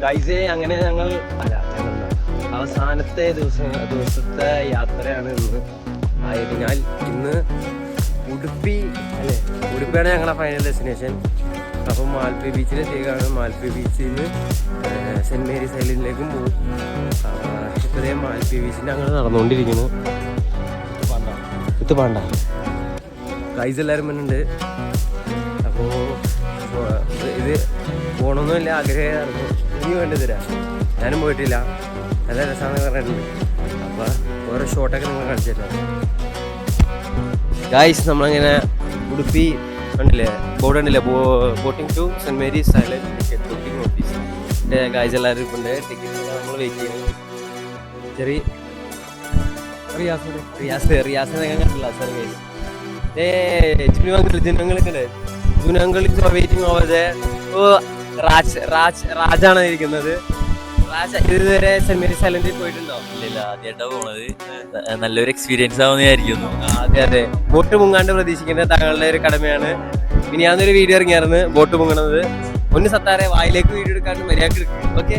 ഗൈസേ അങ്ങനെ ഞങ്ങൾ അവസാനത്തെ ദിവസത്തെ യാത്രയാണ് ഇന്ന് ആയതിനാൽ ഇന്ന് ഉടുപ്പി അല്ലേ, ഉടുപ്പിയാണ് ഞങ്ങളുടെ ഫൈനൽ ഡെസ്റ്റിനേഷൻ. അപ്പം മാൽപ്പി ബീച്ചിലെത്തിയേക്കാണ്. മാൽപ്പി ബീച്ചിൽ നിന്ന് സെൻറ്റ് മേരീസ് ഐലൻഡിലേക്കും പോകും. ഇപ്പോഴേ മാൽപ്പി ബീച്ചിൽ ഞങ്ങൾ നടന്നുകൊണ്ടിരിക്കുന്നു. ഇത് വേണ്ട ഗൈസ് എല്ലാവരും വന്നിട്ടുണ്ട്. അപ്പോൾ ഇത് പോകണമെന്നില്ല ആഗ്രഹമായിരുന്നു. ഇനി വേണ്ടി തരാം, ഞാനും പോയിട്ടില്ല. നല്ല രസമാണെന്ന് പറഞ്ഞിട്ടുണ്ട്. അപ്പോൾ ഓരോ ഷോട്ടൊക്കെ നിങ്ങൾ കാണിച്ചു തരാം. ഗൈസ് നമ്മളങ്ങനെ ഉടുപ്പി കണ്ടില്ലേ, ബോർഡ് കണ്ടില്ലേ, boating to saint Mary's island ticket booking office. Guys എല്ലാവരും ഇപ്പോൾ ഉണ്ട്. ടിക്കറ്റ് നമ്മൾ വെയിറ്റ് ചെയ്യുന്നു. ചെറിയ റിയാസിനെ കണ്ടില്ല സർ ഗൈസ്. രാജാണ് ഇരിക്കുന്നത്. ഇതുവരെ സെന്റ് മേരീസ് ഐലൻഡിൽ പോയിട്ടുണ്ടോ? ഇല്ല, ആദ്യമായിട്ടാണ് പോണത്. നല്ലൊരു എക്സ്പീരിയൻസ് ആവുമെന്ന് വിചാരിക്കുന്നു. അതെ അതെ, ബോട്ട് മുങ്ങാണ്ട് പ്രതീക്ഷിക്കുന്നത് താങ്കളുടെ ഒരു കടമയാണ്. ഇനി ഞാനൊരു വീഡിയോ ഇറങ്ങിയായിരുന്നു ബോട്ട് മുങ്ങണത്. ഒന്ന് സത്താറെ വായിലേക്ക് വീഡിയോ എടുക്കാണ്ട് മര്യാദക്ക് എടുക്കും. ഓക്കെ,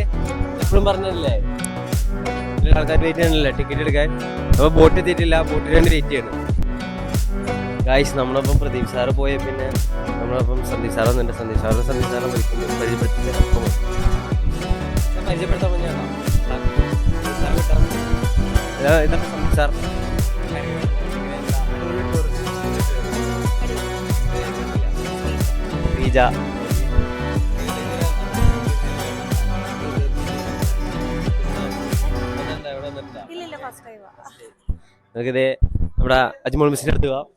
എപ്പോഴും പറഞ്ഞല്ലേ ആൾക്കാർ വെയിറ്റ് ചെയ്യണല്ലേ ടിക്കറ്റ് എടുക്കാൻ. അപ്പോൾ ബോട്ട് എത്തിയിട്ടില്ല, ബോട്ടിന് വേണ്ടി വെയിറ്റ് ചെയ്യണം. ഗായ്സ് നമ്മളൊപ്പം പ്രദീപ് സാറ് പോയ പിന്നെ നമ്മളൊപ്പം സന്ദീപ് സാറ് വന്നിട്ടുണ്ട്. സന്ദീപ് സാറ് വിളിക്കുന്നു, പരിചയപ്പെടുത്താൻ ഇതാണ് സന്ദീപ് സാർ. റീജ നമുക്കിത് നമ്മുടെ അജ്മോൾ മിസ്സിന്റെ അടുത്ത് പോവാം.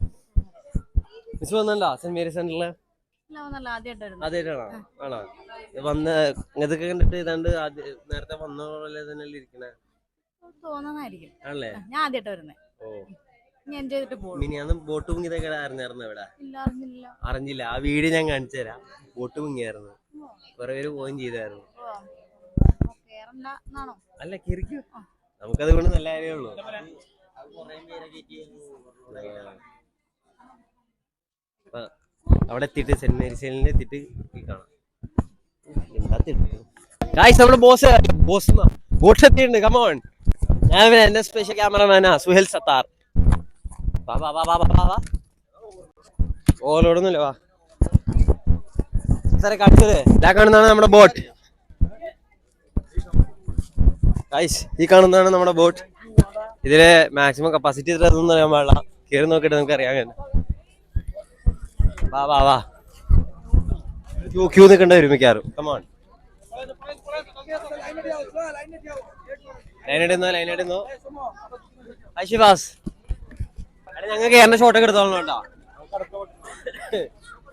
മിസ് വന്നല്ലോ സെന്റ് മേരീസ് സെന്ററില്? ആദ്യമായിട്ടാണോ? ആണോ? വന്ന് ഇതൊക്കെ കണ്ടിട്ട് ഏതാണ്ട് നേരത്തെ വന്ന പോലെ തന്നെ ഇരിക്കണേ ആണല്ലേ? മിനിയാന്ന് ബോട്ട് മുങ്ങിയതൊക്കെ അറിഞ്ഞായിരുന്നു ഇവിടെ? അറിഞ്ഞില്ല. ആ വീഡിയോ ഞാൻ കാണിച്ചു തരാം. ബോട്ട് മുങ്ങിയായിരുന്നു, കുറെ പേര് പോവുകയും ചെയ്തായിരുന്നു. അല്ല കിറിക്കൂ, നമുക്കത് കൊണ്ട് നല്ല കാര്യമേ ഉള്ളൂ. അവിടെ എത്തിയിട്ട് സെന്റ് മേരീസ് ഐലൻഡിൽ എത്തിയിട്ട് കാണാം. നമ്മുടെ ബോട്ട് എത്തിയിട്ടുണ്ട്. കമോൺ, ഞാൻ എന്റെ സ്പെഷ്യൽ ക്യാമറമാനാ സുഹേൽ സത്താർ. ഓലോടൊന്നുമില്ല, വാ സാറെ കാണിച്ചത്. ഇതാ കാണുന്നതാണ് നമ്മുടെ ബോട്ട്. ഈ കാണുന്നതാണ് നമ്മുടെ ബോട്ട്. ഇതില് മാക്സിമം കപ്പാസിറ്റി എത്രയാണെന്ന് അറിയാൻ പാടില്ല. കയറി നോക്കിയിട്ട് നമുക്ക് അറിയാൻ. വാ ക്യൂ നിൽക്കേണ്ട വരും മിക്കാറും. കമോൺ, ലൈനിടുന്നോ ഐഷിവാസ്. ഞങ്ങൾ കയറുന്ന ഷോട്ടൊക്കെ എടുത്തോളണം കേട്ടോ.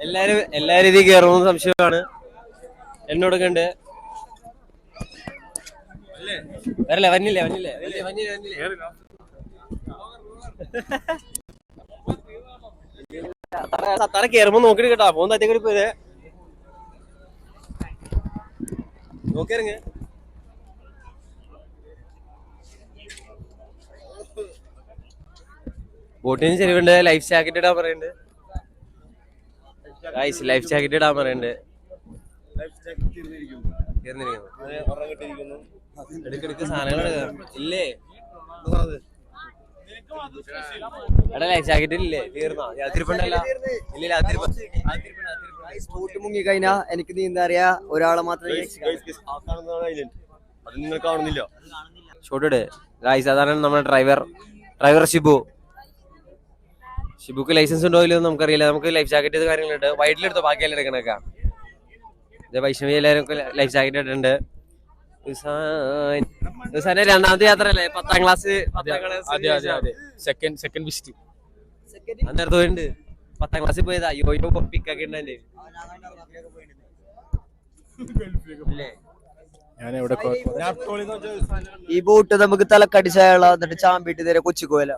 എല്ലാരും ഇതിൽ കയറുമെന്ന് സംശയമാണ്. എന്നോടൊക്കെ ഉണ്ട്. വരല്ലേ? വന്നില്ലേ? സത്താറ കയറുമ്പോ നോക്കിട്ട് കേട്ടോ. പോകുന്ന അത്തേക്കൂടി പോയത് നോക്കിയിറങ്ങ. ബോട്ടിന് ചെരുവുണ്ട്. ലൈഫ് ജാക്കറ്റ് ഇടാൻ പറയുന്നുണ്ട്. ലൈഫ് ജാക്കറ്റ് ഇടാൻ പറയുന്നുണ്ട്. എടുക്കെടുക്ക് സാധനങ്ങൾ ഇല്ലേ? എടാ ലൈഫ് ജാക്കറ്റ് ഇല്ലേ? തീർന്നോ? യാത്രപ്പണ്ടല്ലോ. ഇല്ല, ബോട്ട് മുങ്ങി കഴിഞ്ഞാ എനിക്ക് നീന്താ അറിയാ ഒരാളെ മാത്രമേ നിങ്ങൾ കാണുന്നില്ല. ഷോട്ട് ഗായ്സ്, അതാണ് നമ്മുടെ ഡ്രൈവർ ഷിബുക്ക് ലൈസൻസ് ഉണ്ടോ ഇല്ലെന്ന് നമുക്കറിയില്ല. നമുക്ക് ലൈഫ് ജാക്കറ്റ് കാര്യങ്ങളുണ്ട്. വൈഡിലെടുത്തോ ബാക്കിയെല്ലാം എടുക്കണൊക്കെ. വൈഷ്ണവി എല്ലാവരും ലൈഫ് ജാക്കറ്റ് ഇട്ടിട്ടുണ്ട്. രണ്ടാമത്തെ യാത്ര അല്ലേ? 10ാം ക്ലാസ് സെക്കൻഡ് വിസിറ്റ് നേരത്തെ പോയിട്ടുണ്ട്. 10ാം ക്ലാസ്സിൽ പോയതാ. യോയോ പിക്കൊക്കെ ഉണ്ട്. ഈ ബോട്ട് നമുക്ക് തലക്കടിച്ചായുള്ള എന്നിട്ട് ചാമ്പിട്ട് നേരെ കൊച്ചിക്ക് പോയല്ല.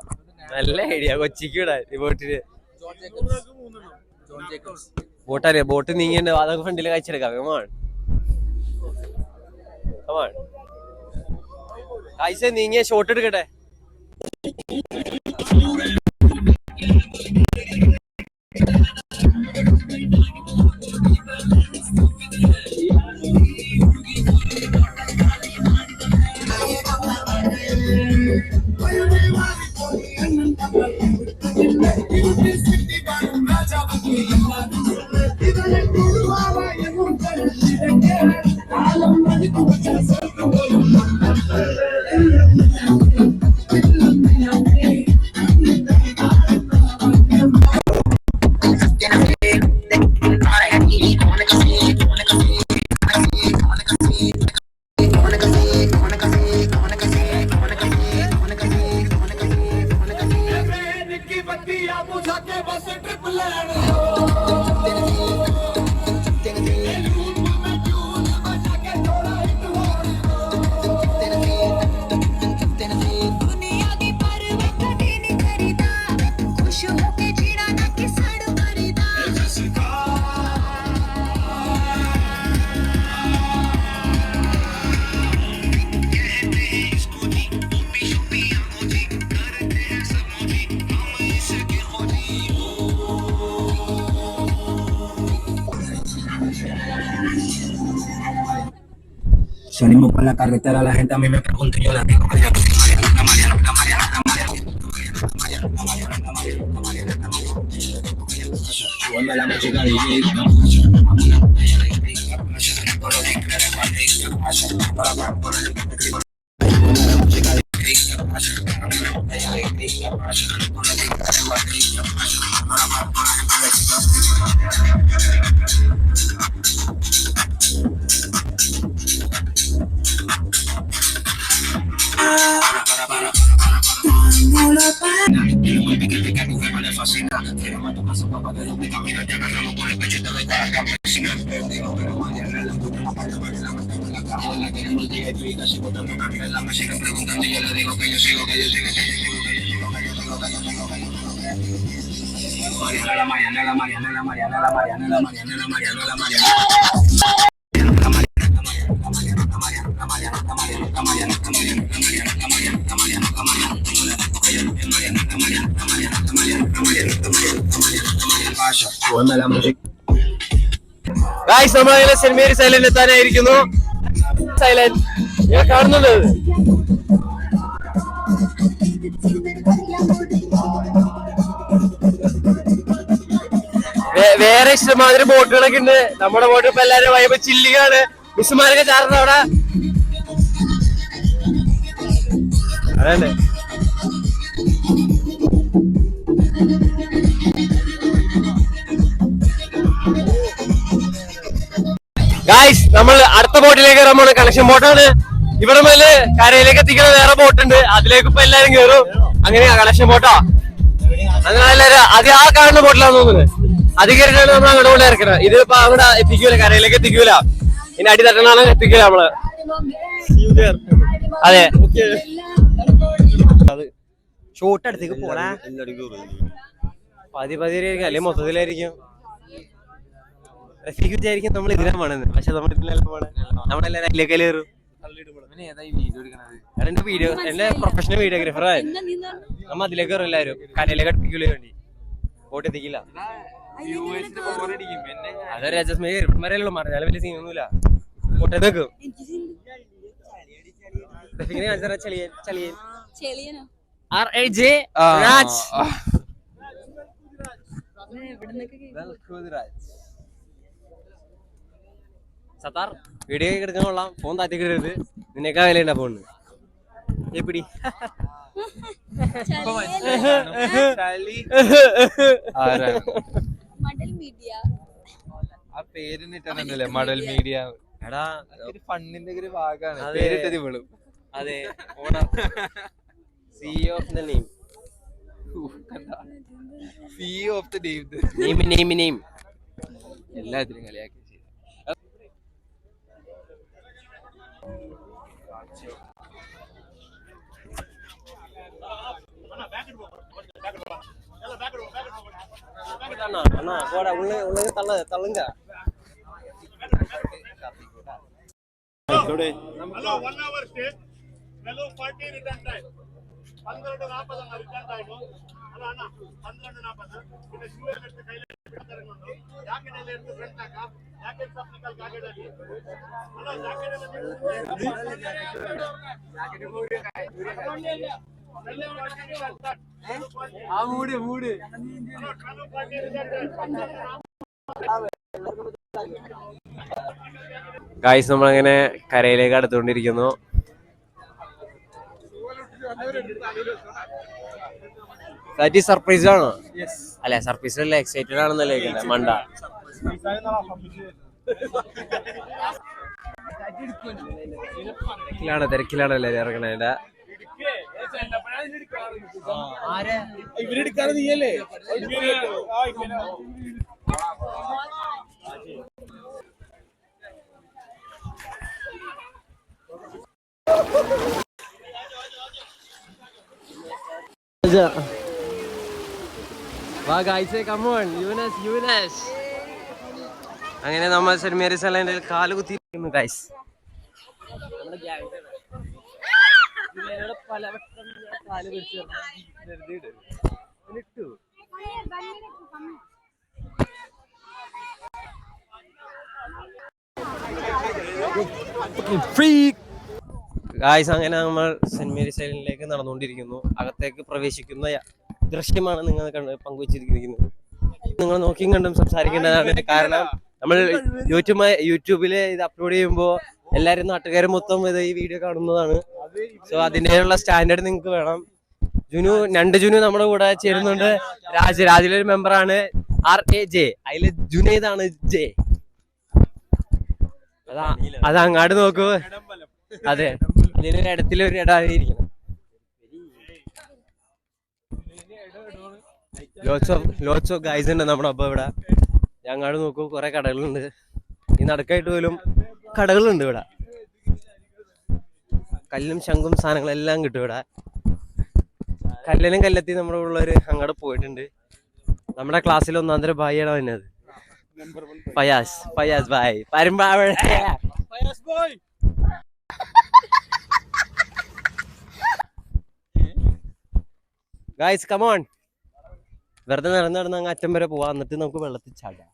നല്ല ഐഡിയ, കൊച്ചിക്ക് വിടാൻ ഈ ബോട്ടിന്. ബോട്ടറിയാം, ബോട്ട് നീങ്ങിണ്ട്. അതൊക്കെ ഫ്രണ്ടിൽ കഴിച്ചെടുക്കാം. കാഴ്ച നീങ്ങിയ ഷോട്ട് എടുക്കട്ടെ. Salimos por la carretera, la gente a mí me pregunta y yo le digo, súbeme la música DJ. Súbeme la música. Guys നമ്മളങ്ങനെ സെന്റ് മേരീസ് ഐലൻഡ് എത്താനായിരിക്കുന്നു. സൈലന്റ് ഞാൻ കാണുന്നുണ്ട്. വേറെ ഇഷ്ടമാതിരി ബോട്ടുകളൊക്കെ ഉണ്ട്. നമ്മുടെ ബോട്ട് ഇപ്പൊ എല്ലാരും വൈബ് ചില്ലിങ്ങാണ്. മിസ്സുമാരൊക്കെ ചാർന്ന് അവിടെ അതല്ലേ. ഗായ്സ് നമ്മൾ അടുത്ത ബോട്ടിലേക്ക് കയറാൻ പോണ കണക്ഷൻ ബോട്ടാണ്. ഇവിടെ മുതല് കരയിലേക്ക് എത്തിക്കുന്ന വേറെ ബോട്ടുണ്ട്. അതിലേക്ക് ഇപ്പൊ എല്ലാരും കയറും. അങ്ങനെയാ കണക്ഷൻ ബോട്ടാ. അങ്ങനെ എല്ലാരും അത് ആ കാണുന്ന ബോട്ടിലാന്ന് തോന്നുന്നത്. അത് കയറിയിട്ടാണ് നമ്മൾ അങ്ങോട്ട് കൊണ്ട് ഇറക്കണം. ഇത് ഇപ്പൊ അവിടെ എത്തിക്കൂല, കരയിലേക്ക് എത്തിക്കൂല. ഇനി അടി തട്ടണാണ് എത്തിക്കൂല നമ്മള്. അതെ ഷോട്ട് അടുത്തേക്ക് പോടാ. പതിയായിരിക്കും അല്ലെങ്കിൽ മൊത്തത്തിലായിരിക്കും. വിചാരിക്കും നമ്മൾ ഇതിനാ പോണെന്ന്. പക്ഷെ നമ്മൾ ഇതിനല്ല പോണേ. നമ്മളെല്ലാരും അതിലേക്ക് കയറും. എന്റെ വീഡിയോ എന്റെ പ്രൊഫഷണൽ വീഡിയോഗ്രാഫറാണ്. നമ്മ അതിലേക്ക് കയറും എല്ലാവരും. കരയിലേക്ക് അടുപ്പിക്കൂലേ വേണ്ടി ബോട്ട് എത്തിക്കില്ല. അതൊരു അഡ്ജസ്റ്റ്മെന്റ് മറിഞ്ഞാലും വലിയ സീനൊന്നുമില്ല. ബോട്ടെ നിൽക്കും. സത്താർ വീഡിയോ എടുക്കാൻ കൊള്ളാം. ഫോൺ താറ്റിക്കിടരുത്. നിന്നേക്കാ വിലയുണ്ടാ ഫോണിന്. എപ്പിടി ആ പേരിട്ടല്ലേ മഡൽ മീഡിയ. എടാ ഫണ്ടിന്റെ ഒരു ഭാഗമാണ് പേരിട്ടത് ഇവളും. അതെ owner CEO of the name. CEO of the name എല്ലാത്തിനും കളിയാക്കി. തള്ളുങ്ക. Hello, 1 hour stay. Hello, 40 return time. 12:40 ಅನ್ನ return time. ಅಲ್ಲ ಅಣ್ಣ 12:40. പിന്നെ ഷൂ എടുത്ത് കയ്യിൽ എടുത്തിറങ്ങുന്നു. ജാക്കറ്റ് എടുത്ത് ഫ്രണ്ട് ആക്കാം. ജാക്കറ്റ് സപ്ലിക്കൽ ജാക്കറ്റ്. ഹലോ ജാക്കറ്റ് ആ മൂട് ഗായ്സ് നമ്മളങ്ങനെ കരയിലേക്ക് അടുത്തുകൊണ്ടിരിക്കുന്നു. സർപ്രൈസ് ആണോ? അല്ലെ സർപ്രൈസ് അല്ല, എക്സൈറ്റഡ് ആണെന്നല്ലേ മണ്ട. തിരക്കിലാണ് എല്ലാരും ഇറങ്ങണേന്റെ. ഇവരെടുക്കാതെ നീയല്ലേ അങ്ങനെ നമ്മൾ സെന്റ് മേരീസ് ഐലൻഡിൽ കാല് കുത്തിയിരിക്കുന്നു ഗൈസ്. പലവട്ടം കാല് പിടിച്ചു. ഗായ്സ്, അങ്ങനെ നമ്മൾ സെന്റ് മേരീസ് ഐലൻഡിലേക്ക് നടന്നുകൊണ്ടിരിക്കുന്നു. അകത്തേക്ക് പ്രവേശിക്കുന്ന ദൃശ്യമാണ് നിങ്ങൾ പങ്കുവച്ചിരിക്കുന്നത്. നിങ്ങൾ നോക്കിയും കണ്ടും സംസാരിക്കേണ്ടതാണ്. കാരണം നമ്മൾ യൂട്യൂബില് ഇത് അപ്ലോഡ് ചെയ്യുമ്പോൾ എല്ലാവരും നാട്ടുകാരും മൊത്തം ഇത് ഈ വീഡിയോ കാണുന്നതാണ്. സോ അതിൻ്റെയുള്ള സ്റ്റാൻഡേർഡ് നിങ്ങൾക്ക് വേണം. ജുനു നമ്മുടെ കൂടെ ചേരുന്നുണ്ട്. രാജിലൊരു മെമ്പറാണ്, RAJ. അതില് ജുനൈദാണ് ജെ. അത് അങ്ങാട് നോക്കൂ. അതെ, ഇതിലൊരു ഇടത്തിലൊരു ഇടാതിരിക്കണം. ലോട്സ് ഓഫ് ഗൈസ് ഉണ്ട് നമ്മുടെ ഒപ്പം ഇവിടെ. അങ്ങാട് നോക്കൂ, കുറെ കടകളുണ്ട്. ഈ നടക്കായിട്ട് പോലും കടകളുണ്ട് ഇവിടെ. കല്ലും ശംഖും സാധനങ്ങളെല്ലാം കിട്ടും ഇവിടെ. കല്ലിനും കല്ലെത്തി നമ്മുടെ ഉള്ളവര് അങ്ങോട്ട് പോയിട്ടുണ്ട്. നമ്മുടെ ക്ലാസ്സിൽ ഒന്നാന്തര ഭായിയാണ് വന്നത്. ഫയാസ് ഭായ് പരമ്പാവ. ഗൈസ് കം ഓൺ, വെറുതെ നടന്ന് അങ്ങ് അറ്റം വരെ പോവാ. എന്നിട്ട് നമുക്ക് വെള്ളത്തിൽ ചാടാം.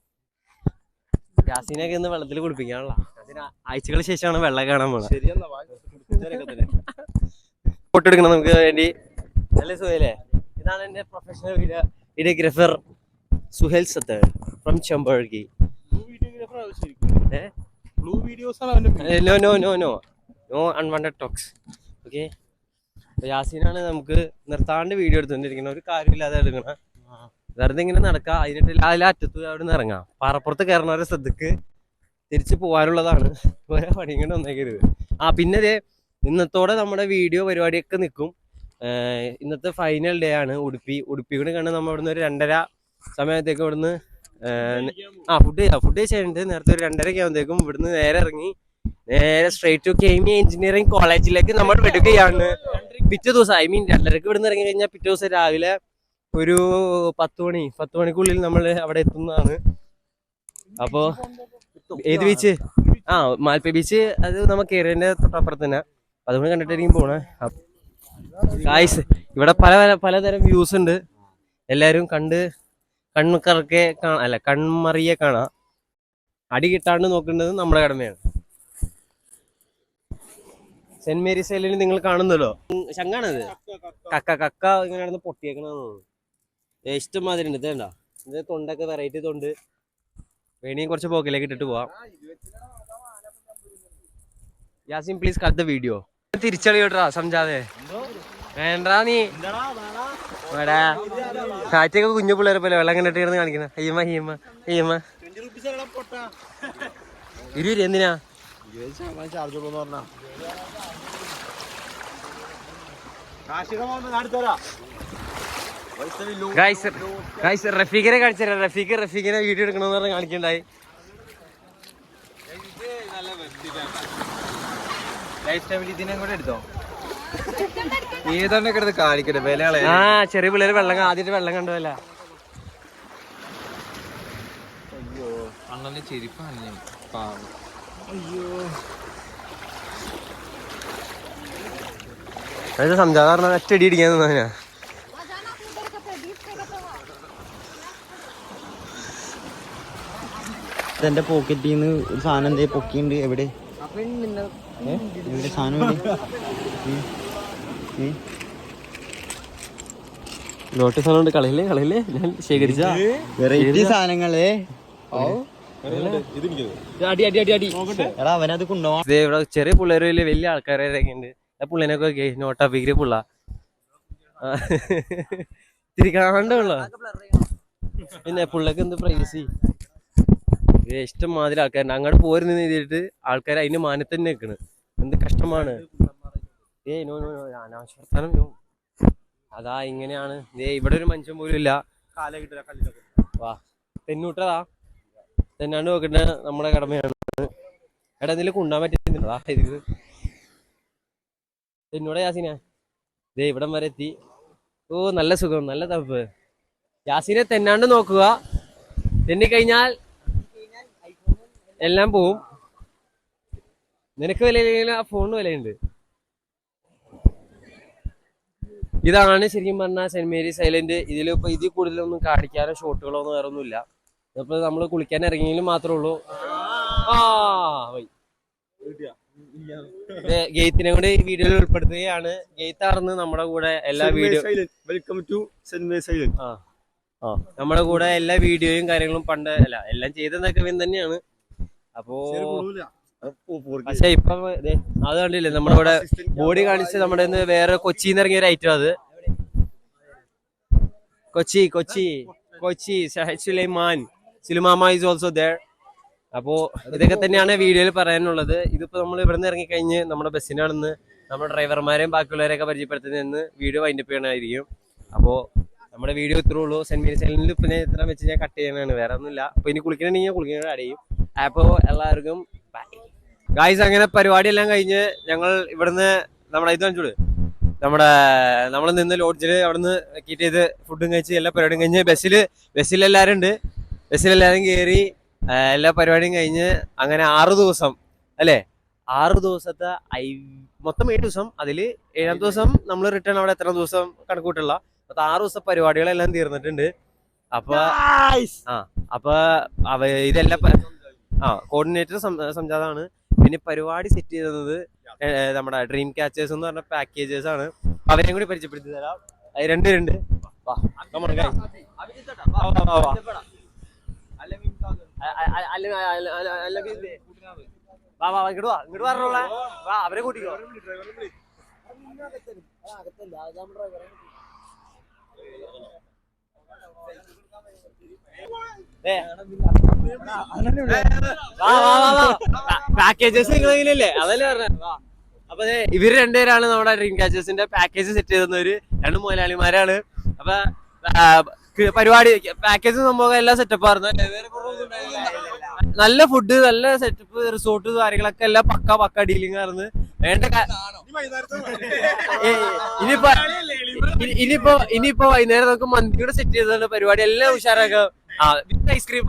യാസീനൊക്കെ ഇന്ന് വെള്ളത്തിൽ കുളിപ്പിക്കാനുള്ള അതിന് ആഴ്ചകൾക്ക് ശേഷമാണ് വെള്ളം കാണാൻ പോകുന്നത്. ഫോട്ടോ എടുക്കണം നമുക്ക് വേണ്ടി. നല്ല സുഹേലേ, ഇതാണ് എന്റെ professional videographer Suhail Sattar from ചെമ്പഴകി. No unwanted talks. ഓക്കെ, യാസീനാണ് നമുക്ക് നിർത്താണ്ട് വീഡിയോ എടുത്തോണ്ടിരിക്കണം. ഒരു കാര്യമില്ലാതെ എടുക്കണം. വെറുതെ ഇങ്ങനെ നടക്കാം. അതിനിട്ട് അറ്റത്ത് അവിടെ നിന്ന് ഇറങ്ങാം. പാറപ്പുറത്ത് കയറണവരെ ശ്രദ്ധക്ക് തിരിച്ചു പോകാനുള്ളതാണ്. ഓരോ പണിയും കൊണ്ട് ഒന്നേക്കരുത്. പിന്നെ ഇന്നത്തോടെ നമ്മുടെ വീഡിയോ പരിപാടിയൊക്കെ നിൽക്കും. ഇന്നത്തെ ഫൈനൽ ഡേ ആണ്. ഉടുപ്പി കൂടെ കണ്ട് നമ്മൾ ഇവിടുന്ന് ഒരു 2:30 സമയത്തേക്ക് ഇവിടുന്ന് ഫുഡ് കഴിച്ചിട്ടുണ്ട്. നേരത്തെ ഒരു 2:30 ആകുമ്പോഴത്തേക്കും ഇവിടുന്ന് നേരെ ഇറങ്ങി നേരെ സ്ട്രേറ്റ് ടു KME എഞ്ചിനീയറിംഗ് കോളേജിലേക്ക് നമ്മൾ വിടുകയാണ്. പിറ്റേ ദിവസം 2:30 ഇവിടുന്ന് ഇറങ്ങി കഴിഞ്ഞാൽ പിറ്റേ ദിവസം രാവിലെ ഒരു 10 മണിക്കുള്ളിൽ നമ്മൾ അവിടെ എത്തുന്നതാണ്. അപ്പോ ഏത് ബീച്ച്? മാൽപ്പേ ബീച്ച്. അത് നമ്മൾ കേരളത്തിന്റെ തൊട്ടപ്പുറത്ത് തന്നെ. അതുകൊണ്ട് കണ്ടിട്ടായിരിക്കും പോണേ. ഗായ്സ്, ഇവിടെ പലതരം വ്യൂസ് ഉണ്ട്. എല്ലാരും കൺമറിയെ കാണാം. അടി കിട്ടാണ്ട് നോക്കേണ്ടത് നമ്മുടെ കടമയാണ്. സെന്റ് മേരീസ് ഐലൻഡിൽ നിങ്ങൾ കാണുന്നല്ലോ, ശങ്കാണത്. കക്ക ഇങ്ങനെ നടന്ന് പൊട്ടിയേക്കണെന്ന് തോന്നുന്നു. ഇഷ്ടംമാതിരി ഉണ്ട്. ഇതേണ്ട, ഇത് തൊണ്ടൊക്കെ വെറൈറ്റി തൊണ്ട്. വേണിയും കുറച്ച് പോക്കിലേക്ക് ഇട്ടിട്ട് പോവാം. Yasin please cut the video. തിരിച്ചളിയോട്ടാ സംജാതെ വേണ്ടാ. നീ കാറ്റൊക്കെ കുഞ്ഞു പിള്ളേരെ പോലെ വെള്ളം കണ്ടിട്ട് കിടന്ന് കാണിക്കണം. അയ്യമ്മ 20 എന്തിനാ? റഫീഖിനെ കാണിച്ചരാ. റഫീഖിനെ വീഡിയോ എടുക്കണമെന്ന് പറഞ്ഞ് കാണിക്കണ്ടായി. എടുത്തോ ഏതാണ്ടൊക്കെ എടുത്ത് കാണിക്കട്ടെ. വിലകളെ ചെറിയ പിള്ളേര് ആദ്യമായിട്ട് വെള്ളം കണ്ടതല്ല. അയ്യോ, അണ്ണന്റെ ചെരുപ്പാണ്. പാവം. അയ്യോ, അതായത് സംജാത ഒറ്റടി ഇടിക്കാൻ തന്നാ. എന്റെ പോക്കറ്റിൽ നിന്ന് ഒരു സാധനം എന്തേ പൊക്കിണ്ട്. എവിടെ സാധനം? ലോട്ട് സാധനം കളയില്ലേ ഞാൻ ശേഖരിച്ച വെറൈറ്റി സാധനങ്ങള്. എടാ അവനത് കൊണ്ടുപോകാം. ഇവിടെ ചെറിയ പിള്ളേര് വലിയ ആൾക്കാരൊക്കെ ഉണ്ട്. പുള്ളിനൊക്കെ നോട്ടാപ്പിക്കിരി പുള്ള തിരിക്കാണ്ടുള്ള. പിന്നെ പുള്ളക്ക് എന്ത് പ്രൈവസി. ഇഷ്ടംമാതിരി ആൾക്കാരുണ്ട്. അങ്ങോട്ട് പോരുന്ന എഴുതിയിട്ട് ആൾക്കാർ അതിന്റെ മാനത്ത് തന്നെ നിൽക്കണ്. എന്ത് കഷ്ടമാണ്. അതാ ഇങ്ങനെയാണ്. ഇവിടെ ഒരു മനുഷ്യൻ പോലും ഇല്ല. വാ, തെന്നൂട്ടതാ. തെന്നാണ്ട് നോക്കട്ടെ, നമ്മുടെ കടമയാണ്. എടാ എന്തെങ്കിലും കൊണ്ടാൻ പറ്റുന്നുണ്ടോ? ഇത് തെന്നൂടെ യാസിനെ. ഇവിടം വരെ എത്തി. ഓ, നല്ല സുഖം, നല്ല തണുപ്പ്. യാസിനെ തെന്നാണ്ട് നോക്കുക. തെന്നിക്കഴിഞ്ഞാൽ എല്ലാം പോവും. നിനക്ക് വിലയില്ലെങ്കിൽ ആ ഫോണിന് വിലയുണ്ട്. ഇതാണ് ശരിക്കും പറഞ്ഞാൽ സെന്റ് മേരീസ് ഐലൻഡ്. ഇതിൽ കൂടുതലൊന്നും കാണിക്കാനോ ഷോട്ടുകളോ ഒന്നും വേറെ ഒന്നുമില്ല. ഇതിപ്പോ നമ്മൾ കുളിക്കാൻ ഇറങ്ങിയെങ്കിലും മാത്രമേ ഉള്ളൂ. ഗെയ്ത്തിനെ കൂടെ ഈ വീഡിയോയിൽ ഉൾപ്പെടുത്തുകയാണ്. ഗെയ്ത്താർന്ന് നമ്മുടെ കൂടെ എല്ലാ video welcome to saint silent. നമ്മുടെ കൂടെ എല്ലാ വീഡിയോയും കാര്യങ്ങളും പണ്ട് അല്ല എല്ലാം ചെയ്തെന്നൊക്കെ ഇവൻ തന്നെയാണ്. അപ്പോ പക്ഷെ ഇപ്പൊ അത് കണ്ടില്ലേ നമ്മുടെ ഇവിടെ ബോഡി കാണിച്ച് നമ്മുടെ വേറെ കൊച്ചിന്ന് ഇറങ്ങിയ ഒരു ഐറ്റം. അത് കൊച്ചി സുലൈമാൻ സുലുമാമ ഈസ് ഓൾസോ ദേർ. അപ്പോ ഇതൊക്കെ തന്നെയാണ് വീഡിയോയിൽ പറയാനുള്ളത്. ഇതിപ്പോ നമ്മൾ ഇവിടെ നിന്ന് ഇറങ്ങിക്കഴിഞ്ഞ് നമ്മുടെ ബസ്സിനാണെന്ന് നമ്മുടെ ഡ്രൈവർമാരെയും ബാക്കിയുള്ളവരെയൊക്കെ പരിചയപ്പെടുത്തുന്നതെന്ന് വീഡിയോ വൈൻഡപ്പ് ചെയ്യണമായിരിക്കും. അപ്പോൾ നമ്മുടെ വീഡിയോ ഇത്രേ ഉള്ളൂ. സെന്റ് മേരീസ് ഐലൻഡിൽ പിന്നെ ഇത്ര വെച്ച് ഞാൻ കട്ട് ചെയ്യാനാണ്, വേറെ ഒന്നുമില്ല. അപ്പൊ ഇനി കുളിക്കണമെങ്കിൽ കുളിക്കുന്ന അടയും. അപ്പോൾ എല്ലാവർക്കും ഗായ്സ്, അങ്ങനെ പരിപാടി എല്ലാം കഴിഞ്ഞ് ഞങ്ങൾ ഇവിടുന്ന് നമ്മുടെ ഇത് കാണിച്ചോളൂ, നമ്മൾ നിന്ന് ലോഡ്ജിൽ അവിടുന്ന് കീറ്റ് ചെയ്ത് ഫുഡും കഴിച്ച് എല്ലാ പരിപാടിയും കഴിഞ്ഞ് ബസ്സിലെല്ലാവരും ഉണ്ട്. ബസ്സിലെല്ലാവരും കയറി എല്ലാ പരിപാടിയും കഴിഞ്ഞ് അങ്ങനെ 6 ദിവസം അല്ലേ, 6 ദിവസത്തെ മൊത്തം 7 ദിവസം. അതിൽ 7ാം ദിവസം നമ്മൾ റിട്ടേൺ അവിടെ എത്ര ദിവസം കണക്കൂട്ടുള്ള 6 ദിവസം പരിപാടികളെല്ലാം തീർന്നിട്ടുണ്ട്. അപ്പൊ ഇതെല്ലാം കോർഡിനേറ്റർ സംജാതാണ്. പിന്നെ പരിപാടി സെറ്റ് ചെയ്തത് നമ്മുടെ ഡ്രീം ക്യാച്ചേഴ്സ് എന്ന് പറഞ്ഞ പാക്കേജേഴ്സ് ആണ്. അവരെയും കൂടി പരിചയപ്പെടുത്തി തരാം. 2 അവരെ കൂട്ടിക്കോ. പാക്കേജസ് നിങ്ങളില്ലേ അതല്ലേ പറഞ്ഞ. അപ്പൊ ഇവര് 2 പേരാണ് നമ്മുടെ ഡ്രീം ക്യാച്ചേഴ്സിന്റെ പാക്കേജ് സെറ്റ് ചെയ്തവര്. 2 മുതലാളിമാരാണ്. അപ്പൊ പരിപാടി പാക്കേജ് സംഭവം എല്ലാം സെറ്റപ്പ് ആയിരുന്നു. നല്ല ഫുഡ്, നല്ല സെറ്റപ്പ്, റിസോർട്ട് കാര്യങ്ങളൊക്കെ എല്ലാം പക്ക ഡീലിംഗ് ആയിരുന്നു. വേണ്ട ഇനിയിപ്പോ വൈകുന്നേരം നമുക്ക് മന്തിയുടെ സെറ്റ് ചെയ്തതാണ്. പരിപാടി എല്ലാം ഉഷാറാക്കാം. ഐസ്ക്രീം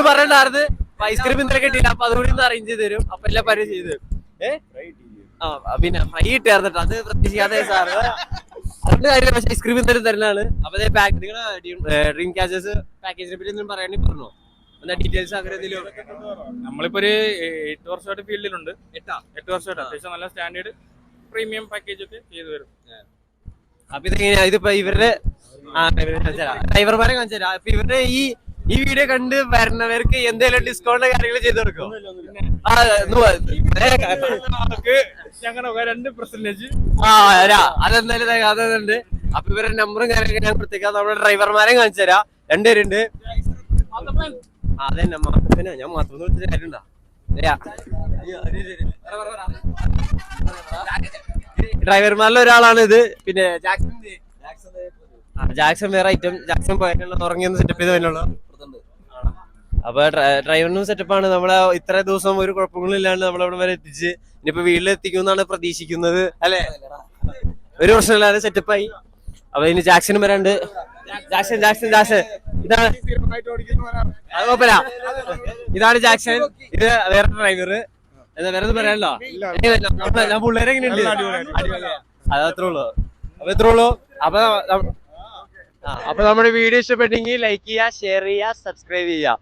പറയണ്ടായിരുന്നു. ഐസ്ക്രീം ഇന്നലെ കിട്ടിയില്ല. അപ്പൊ അതുകൂടി ഒന്ന് അറേഞ്ച് ചെയ്ത് തരും. അപ്പൊ എല്ലാ പരിപാടി ചെയ്ത് തരും. പിന്നെ ഫ്രൈ ഇട്ടായിരുന്നിട്ട് അത് പ്രതീക്ഷിക്കാതെ സാറ് അതുകൊണ്ട് കാര്യം. പക്ഷെ ഐസ്ക്രീം ഇന്നലെ തരുന്നതാണ്. അപ്പൊ നിങ്ങളെ ഡ്രീം ക്യാച്ചേഴ്സ് പാക്കേജിനെ പറ്റി ഒന്നും പറയാണെങ്കിൽ പറഞ്ഞോ, എന്താ ഡീറ്റെയിൽസ് അങ്ങനെ എന്തെങ്കിലും? നമ്മളിപ്പോ ഒരു 8 വർഷമായിട്ട് ഫീൽഡിലുണ്ട്. 8 വർഷമായിട്ട് അത്യാവശ്യം നല്ല സ്റ്റാൻഡേർഡ് പ്രീമിയം പാക്കേജ് ഒക്കെ ചെയ്തു വരും. അപ്പൊ ഇതെങ്ങനെയാ ഇതിപ്പോ ഇവരുടെ ഡ്രൈവർമാരെ കാണിച്ചു തരാം. അപ്പൊ ഇവരുടെ ഈ വീഡിയോ കണ്ട് വരുന്നവർക്ക് എന്തെങ്കിലും ഡിസ്കൗണ്ട് കാര്യങ്ങൾ ചെയ്ത് കൊടുക്കും. ഞങ്ങളുടെ 2% അതെന്തായാലും അതുണ്ട്. അപ്പൊ ഇവരുടെ നമ്പറും കാര്യങ്ങളൊക്കെ ഞാൻ പ്രത്യേകം നമ്മുടെ ഡ്രൈവർമാരെ കാണിച്ചു തരാം. 2 പേരുണ്ട്. അതെന്നെ മാത്രത്തിന് ഞാൻ മാത്രം വിളിച്ച കാര്യണ്ടാ. ഡ്രൈവർമാരിൽ ഒരാളാണ് ഇത്. പിന്നെ ജാക്സൺ വേറെ ഐറ്റം. ജാക്സൺ പോയിട്ടുള്ള ഉറങ്ങിയൊന്ന് സെറ്റപ്പ് ചെയ്ത് തന്നെയുള്ള. അപ്പൊ ഡ്രൈവറിനും സെറ്റപ്പാണ്. നമ്മളെ ഇത്ര ദിവസം ഒരു കുഴപ്പങ്ങളും ഇല്ലാണ്ട് നമ്മളവിടെ വരെ എത്തിച്ച് ഇനിയിപ്പോ വീട്ടിലെത്തിക്കുമെന്നാണ് പ്രതീക്ഷിക്കുന്നത് അല്ലെ. ഒരു പ്രശ്നമില്ലാതെ സെറ്റപ്പായി. അപ്പൊ ഇനി ജാക്സനും വരാണ്ട്. ജാക്സൺ ഇതാണ്, അത് കുഴപ്പമില്ല. ഇതാണ് ജാക്സൺ. ഇത് വേറെ ഡ്രൈവർ. എന്താ വേറെ ഒന്നും പറയാനല്ലോ. ഞാൻ പിള്ളേരെ എങ്ങനെയുണ്ട്? അത് അത്രേ ഉള്ളൂ. അപ്പൊ നമ്മുടെ വീഡിയോ ഇഷ്ടപ്പെട്ടെങ്കിൽ ലൈക്ക് ചെയ്യുക, ഷെയർ ചെയ്യുക, സബ്സ്ക്രൈബ് ചെയ്യുക.